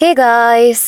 Hey guys,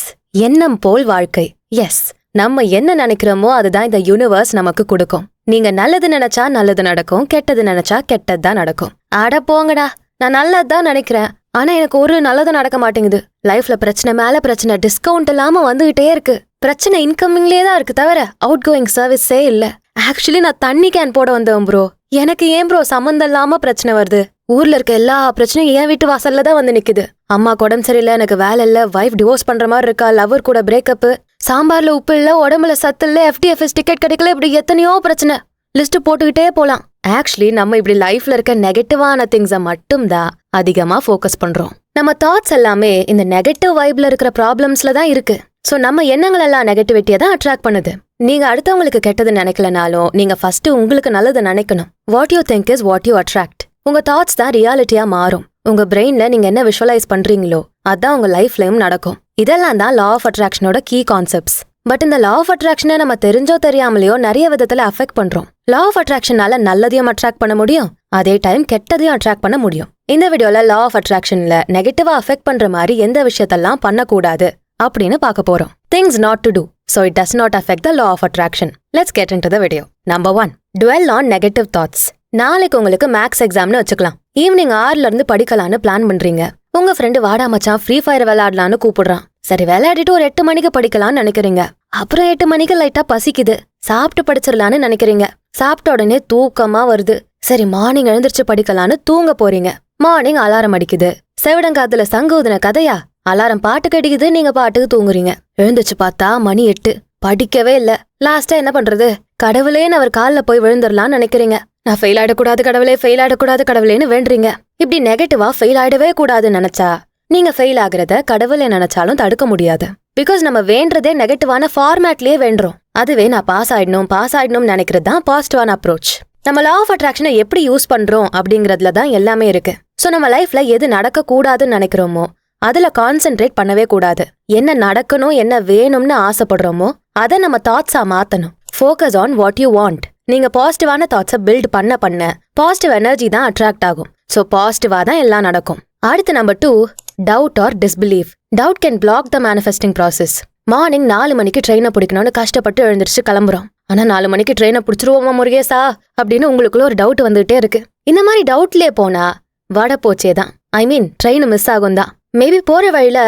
எண்ணம் போல் வாழ்க்கை. S, நம்ம என்ன நினைக்கிறோமோ அதுதான் இந்த யூனிவர்ஸ் நமக்கு கொடுக்கும். நீங்க நல்லது நினைச்சா நல்லது நடக்கும், கெட்டது நினைச்சா கெட்டதுதான் நடக்கும். அட போங்கடா, நான் நல்லதுதான் நினைக்கிறேன், ஆனா எனக்கு ஒரு நல்லது நடக்க மாட்டேங்குது. லைஃப்ல பிரச்சனை மேல பிரச்சனை, டிஸ்கவுண்ட் இல்லாம வந்துகிட்டே இருக்கு. பிரச்சனை இன்கமிங்லேயே தான் இருக்கு தவிர அவுட் கோயிங் சர்வீஸே இல்ல. ஆக்சுவலி நான் தண்ணி கேன் போட வந்தேன் ப்ரோ. எனக்கு ஏன் ப்ரோ சம்மந்தம் இல்லாம பிரச்சனை வருது? ஊர்ல இருக்க எல்லா பிரச்சனையும் என் வீட்டு வாசல்ல தான் வந்து நிக்குது. அம்மா உடம்பு சரியில்லை, எனக்கு வேலை இல்ல, வைஃப் டிவோர்ஸ் பண்ற மாதிரி இருக்கா, லவர் கூட பிரேக்கப், சாம்பார்ல உப்பு இல்ல, உடம்புல சத்து இல்ல, FTFS டிக்கெட் கிடைக்கல, இப்படி எத்தனையோ பிரச்சனை லிஸ்ட் போட்டுக்கிட்டே போலாம். ஆக்சுவலி நம்ம இப்படி லைஃப்ல இருக்க நெகட்டிவான திங்ஸை மட்டும்தான் அதிகமா ஃபோக்கஸ் பண்றோம். நம்ம தாட்ஸ் எல்லாமே இந்த நெகட்டிவ் வைப்ல இருக்கிற ப்ராப்ளம்ஸ்ல தான் இருக்கு. சோ நம்ம எண்ணங்கள் எல்லாம் நெகட்டிவிட்டியை தான் அட்ராக்ட் பண்ணுது. நீங்க அடுத்தவங்களுக்கு கெட்டது நினைக்கலனாலும் நீங்க ஃபர்ஸ்ட் உங்களுக்கு நல்லது நினைக்கணும். What you think is what you attract. உங்க தாட்ஸ் தான் ரியாலிட்டியா மாறும். உங்க பிரெயின்ல நீங்க என்ன விஷுவலைஸ் பண்றீங்களோ அதான் உங்க லைஃப்லயும் நடக்கும். இதெல்லாம் தான் லா ஆஃப் அட்ராக்ஷனோட கீ கான்செப்ட்ஸ். பட் இந்த லா ஆஃப் அட்ராக்ஷனை நம்ம தெரிஞ்சோ தெரியாமலையோ நிறைய விதத்துல அஃபெக்ட் பண்றோம். லா ஆஃப் அட்ராக்ஷனால நல்லதையும் அட்ராக்ட் பண்ண முடியும், அதே டைம் கெட்டதையும் அட்ராக்ட் பண்ண முடியும். இந்த வீடியோல லா ஆஃப் அட்ராக்ஷன்ல நெகட்டிவா அஃபெக்ட் பண்ற மாதிரி எந்த விஷயத்தெல்லாம் பண்ணக்கூடாது அப்படின்னு பார்க்க போறோம். Things not to do, so it does not affect the law of attraction. Let's get into the video. Number 1. Dwell on negative thoughts. நாளைக்கு உங்களுக்கு மேக்ஸ் எக்ஸாம்னு வச்சுக்கலாம். ஈவினிங் 6ல இருந்து படிக்கலான்னு பிளான் பண்றீங்க. உங்க ஃப்ரெண்டு வாடா மச்சான் ஃப்ரீ ஃபயர் விளையாடலான்னு கூப்பிடுறான். சரி விளையாடிட்டு ஒரு 8 மணிக்கு படிக்கலாம்னு நினைக்கிறீங்க. அப்புறம் 8 மணிக்கு லைட்டா பசிக்குது, சாப்பிட்டு படிச்சிடலான்னு நினைக்கிறீங்க. சாப்பிட்ட உடனே தூக்கமா வருது. சரி மார்னிங் எழுந்திரிச்சு படிக்கலான்னு தூங்க போறீங்க. மார்னிங் அலாரம் அடிக்குது. செவிடங்காத்துல சங்கூதின கதையா? அலாரம் பாட்டு கடிக்குது, நீங்க பாட்டுக்கு தூங்குறீங்க. எழுந்துச்சு பார்த்தா மணி 8. படிக்கவே இல்ல. லாஸ்டா என்ன பண்றது? கடவுளேன்னு அவர் காலில் போய் விழுந்துடலாம்னு நினைக்கிறீங்க. நான் ஃபெயில் ஆயிடக்கூடாது கடவுளே, ஃபெயில் ஆயிடக்கூடாது கடவுளேன்னு வேண்டுறீங்க. இப்படி நெகட்டிவா ஃபெயில் ஆயிடவே கூடாதுன்னு நினைச்சா நீங்க ஃபெயில் ஆகுறத கடவுளே நினைச்சாலும் தடுக்க முடியாது. பிகாஸ் நம்ம வேண்டதே நெகட்டிவான ஃபார்மேட்லயே வேண்டுறோம். அதுவே நான் பாஸ் ஆயிடணும்னு நினைக்கிறது தான் பாசிட்டிவான அப்ரோச். நம்ம லா ஆஃப் அட்ராக்ஷனை எப்படி யூஸ் பண்றோம் அப்படிங்கறதுல தான் எல்லாமே இருக்கு. சோ நம்ம லைஃப்ல எது நடக்க கூடாதுன்னு நினைக்கிறோமோ அதுல கான்சென்ட்ரேட் பண்ணவே கூடாது. என்ன நடக்கணும், என்ன வேணும்னு ஆசைப்படுறோமோ அதை நம்ம தாட்ஸா மாத்தணும். Focus on what you want. நீங்க பாசிட்டிவான தாட்ஸை பில்ட் பண்ண பாசிட்டிவ் எனர்ஜி தான் அட்ராக்ட் ஆகும். சோ பாசிட்டிவா தான் எல்லாம் நடக்கும். அடுத்து number 2, doubt or disbelief. Doubt can block the manifesting process. Morning 4 மணிக்கு ட்ரெயினை பிடிக்கணும்னு கஷ்டப்பட்டு எழுந்திரிச்சு கிளம்புறோம். ஆனா 4 மணிக்கு ட்ரெயினை பிடிச்சிருவோமா முருகேசா அப்படின்னு உங்களுக்குள்ள ஒரு டவுட் வந்துகிட்டே இருக்கு. இந்த மாதிரி டவுட்லயே போனா வட போச்சே தான். ஐ மீன் ட்ரெயின் மிஸ் ஆகும் தான். மேபி போற வழியில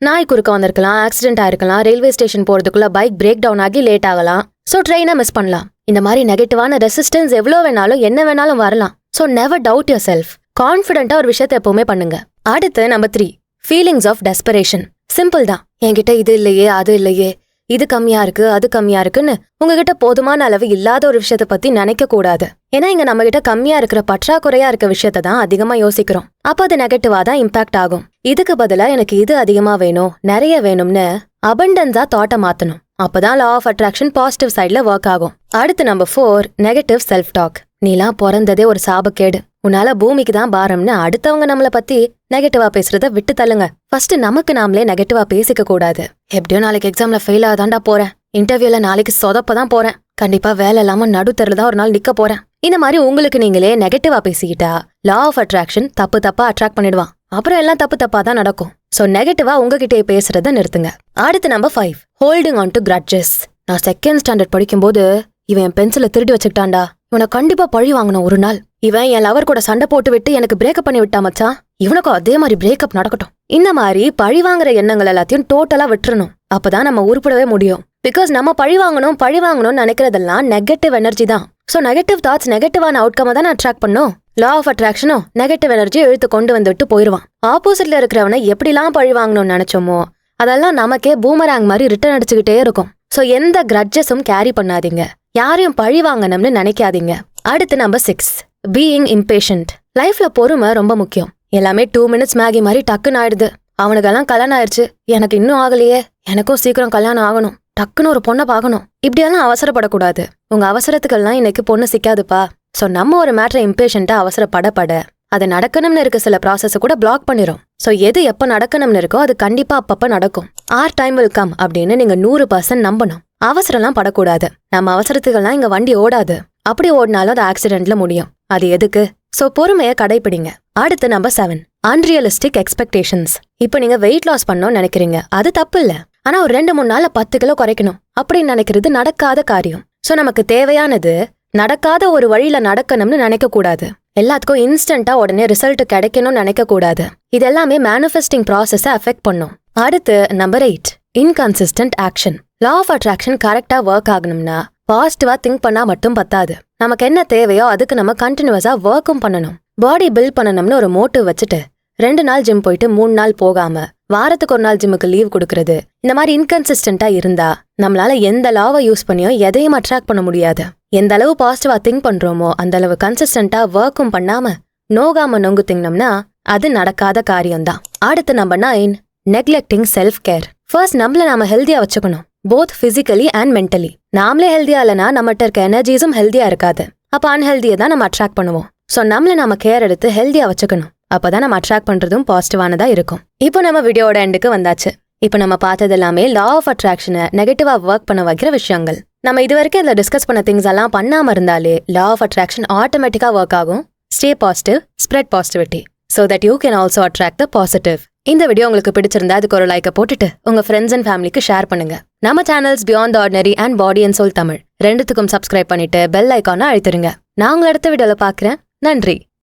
நாய் குறுக்க வந்திருக்கலாம், ஆக்சிடென்ட் ஆயிருக்கலாம், ரயில்வே ஸ்டேஷன் போறதுக்குள்ள பைக் பிரேக் டவுன் ஆகி லேட் ஆகலாம். சோ ட்ரெயினை மிஸ் பண்ணலாம். இந்த மாதிரி நெகட்டிவான ரெசிஸ்டன்ஸ் எவ்வளோ வேணாலும் என்ன வேணாலும் வரலாம். So never doubt yourself. கான்ஃபிடென்ட்டா ஒரு விஷயத்தை எப்பவுமே பண்ணுங்க. அடுத்து number 3, feelings of desperation. Simple தான். என்கிட்ட இது இல்லையே, அது இல்லையே, இது கம்மியா இருக்கு, அது கம்மியா இருக்குன்னு உங்ககிட்ட போதுமான அளவு இல்லாத ஒரு விஷயத்த பத்தி நினைக்க கூடாது. ஏன்னா இங்க நம்ம கிட்ட கம்மியா இருக்கிற பற்றாக்குறையா இருக்க விஷயத்த தான் அதிகமா யோசிக்கிறோம். அப்ப அது நெகட்டிவா தான் இம்பாக்ட் ஆகும். இதுக்கு பதிலா எனக்கு இது அதிகமா வேணும், நிறைய வேணும்னு அபண்டன்ஸா தாட்டை மாத்தணும். அப்பதான் லா ஆஃப் அட்ராக்ஷன் பாசிட்டிவ் சைட்ல ஒர்க் ஆகும். அடுத்து நம்பர் 4, நெகட்டிவ் செல்ஃப் டாக். நீலாம் பிறந்ததே ஒரு சாபக்கேடு, உன்னால பூமிக்கு தான் பாரம்னு அடுத்தவங்க நம்மள பத்தி நெகட்டிவா பேசுறத விட்டு தள்ளுங்க. ஃபர்ஸ்ட் நமக்கு நாமளே நெகட்டிவா பேசிக்க கூடாது. எப்படியோ நாளைக்கு எக்ஸாம்ல ஃபெயில் ஆதாண்டா போறேன், இன்டர்வியூல நாளைக்கு சொதப்பதான் போறேன், கண்டிப்பா வேலை இல்லாம நடுத்தரில் தான் ஒரு நாள் நிக்க போறேன். இந்த மாதிரி உங்களுக்கு நீங்களே நெகட்டிவா பேசிக்கிட்டா லா ஆஃப் அட்ராக்ஷன் தப்பா அட்ராக்ட் பண்ணிடுவான். அப்புறம் எல்லாம் தப்பா தான் நடக்கும். சோ நெகட்டிவா உங்ககிட்டே பேசுறத நிறுத்துங்க. அடுத்து number 5, holding on to grudges. நான் 2nd ஸ்டாண்டர்ட் படிக்கும்போது இவன் என் பென்சிலை திருடி வச்சுக்கிட்டான்டா, இவனை கண்டிப்பா பழி வாங்கணும் ஒரு நாள். இவன் என் லவர் கூட சண்டை போட்டு விட்டு எனக்கு பிரேக்கப் பண்ணி விட்டா மச்சான், இவனுக்கும் அதே மாதிரி பிரேக்கப் நடக்கட்டும். இந்த மாதிரி பழி வாங்குற எண்ணங்கள் எல்லாத்தையும் டோட்டலா விட்டுறணும். அப்பதான் நம்ம உருப்படவே முடியும். பிகாஸ் நம்ம பழி வாங்கணும்னு நினைக்கிறதெல்லாம் நெகட்டிவ் எனர்ஜி தான். சோ நெகட்டிவ் தாட்ஸ் நெகட்டிவான அவுட்கம் தான் அட்ராக்ட் பண்ணும். லா ஆஃப் அட்ராக்ஷனும் நெகட்டிவ் எனர்ஜி இழுத்து கொண்டு வந்துட்டு போயிருவான். ஆப்போசிட்ல இருக்கிறவனை எப்படிலாம் பழி வாங்கணும்னு நினைச்சோமோ அதெல்லாம் நமக்கே பூமராங் மாதிரி ரிட்டர்ன் அடிச்சுக்கிட்டே இருக்கும். சோ எந்த கிரட்ஜஸும் கேரி பண்ணாதீங்க, யாரையும் பழி வாங்கணும்னு நினைக்காதீங்க. அடுத்து நம்பர் 6, பீயிங் இம்பேஷண்ட். லைஃப்ல பொறுமை ரொம்ப முக்கியம். எல்லாமே 2 மினிட்ஸ் மேகி மாதிரி டக்குன்னு ஆயிடுது. அவனுக்கெல்லாம் கல்யாணம் ஆயிடுச்சு, எனக்கு இன்னும் ஆகலையே, எனக்கும் சீக்கிரம் கல்யாணம் ஆகணும், டக்குன்னு ஒரு பொண்ணை பார்க்கணும், இப்படியெல்லாம் அவசரப்படக்கூடாது. உங்க அவசரத்துக்கெல்லாம் இன்னைக்கு பொண்ணு சிக்காதுப்பா. சோ நம்ம ஒரு மேட்டரை இம்பேஷண்டா அவசரப்பட அது நடக்கணும்னு இருக்க சில ப்ராசஸ் கூட பிளாக் பண்ணிரும். சோ எது எப்ப நடக்கணும்னு இருக்கோ அது கண்டிப்பா அப்பப்ப நடக்கும். ஆர் டைம் வில் கம் அப்படின்னு நீங்க 100% நம்பணும். அவசரம்லாம் படக்கூடாது. நம்ம அவசரத்துக்கெல்லாம் இங்க வண்டி ஓடாது. அப்படி ஓடினாலும் அது ஆக்சிடென்ட்ல முடியும். அது எதுக்கு? சோ பொறுமையை கடைபிடிங்க. அடுத்து நம்பர் 7, அன்ரியலிஸ்டிக் எக்ஸ்பெக்டேஷன்ஸ். இப்ப நீங்க வெயிட் லாஸ் பண்ணணும்னு நினைக்கிறீங்க, அது தப்பு இல்ல. ஆனா ஒரு 2-3 நாள்ல 10 கிலோ குறைக்கணும் அப்படின்னு நினைக்கிறது நடக்காத காரியம். சோ நமக்கு தேவையானது நடக்காத ஒரு வழியில நடக்கணும்னு நினைக்க கூடாது. எல்லாத்துக்கும் இன்ஸ்டன்டா உடனே ரிசல்ட் கிடைக்கணும்னு நினைக்க கூடாது. இது எல்லாமே மேனிஃபெஸ்டிங் ப்ராசஸை அஃபெக்ட் பண்ணும். அடுத்து number 8, inconsistent action. Law of attraction கரெக்டா ஒர்க் ஆகணும்னா பாசிட்டிவா திங்க் பண்ணா மட்டும் பத்தாது. நமக்கு என்ன தேவையோ அதுக்கு நம்ம கண்டினியூஸா ஒர்க்கும் பண்ணணும். பாடி பில்ட் பண்ணணும்னு ஒரு மோட்டிவ் வச்சுட்டு 2 நாள் ஜிம் போயிட்டு 3 நாள் போகாம வாரத்துக்கு 1 நாள் ஜிம்முக்கு லீவ் கொடுக்கறது, இந்த மாதிரி இன்கன்சிஸ்டன்டா இருந்தா நம்மளால எந்த லாவை யூஸ் பண்ணியோ எதையும் அட்ராக்ட் பண்ண முடியாது. எந்த அளவு பாசிட்டிவா திங்க் பண்றோமோ அந்த அளவு கன்சிஸ்டன்டா ஒர்க்கும் பண்ணாம நோகாம நொங்கு திங்கணும்னா அது நடக்காத காரியம்தான். அடுத்து number 9, neglecting self care. First நம்மள நாம ஹெல்தியா வச்சுக்கணும், போத் பிசிக்கலி அண்ட் மென்டலி. நாமளே ஹெல்தியா இல்லைனா நம்மகிட்ட இருக்க எனர்ஜிஸும் ஹெல்தியா இருக்காது. அப்ப அன்ஹெல்தியை தான் நம்ம அட்ராக்ட் பண்ணுவோம். சோ நம்மள நாம கேர் எடுத்து ஹெல்தியா வச்சுக்கணும். அப்பதான் நம்ம அட்ராக்ட் பண்றதும் பாசிட்டிவானதா இருக்கும். இப்போ நம்ம வீடியோட எண்டுக்கு வந்தாச்சு. இப்போ நம்ம பார்த்தது எல்லாமே லா ஆஃப் அட்ராக்ஷனை நெகட்டிவா ஒர்க் பண்ண வைக்கிற விஷயங்கள். நம்ம இது வரைக்கும் இதுல டிஸ்கஸ் பண்ண திங்ஸ் எல்லாம் பண்ணாம இருந்தாலே லா ஆஃப் அட்ராக்ஷன் ஆட்டோமேட்டிக்கா ஒர்க் ஆகும். Stay positive, spread positivity, so that you can also attract the positive. இந்த வீடியோ உங்களுக்கு பிடிச்சிருந்தா அதுக்கு ஒரு லைக்கை போட்டுட்டு உங்க ஃப்ரெண்ட்ஸ் அண்ட் ஃபேமிலிக்கு ஷேர் பண்ணுங்க. நம்ம channels beyond the ordinary and body and soul Tamil ரெண்டுத்துக்கும் சப்ஸ்கிரைப் பண்ணிட்டு பெல் ஐகானை அழுத்திருங்க. நான் உங்களை அடுத்த வீடியோல பாக்குறேன். நன்றி.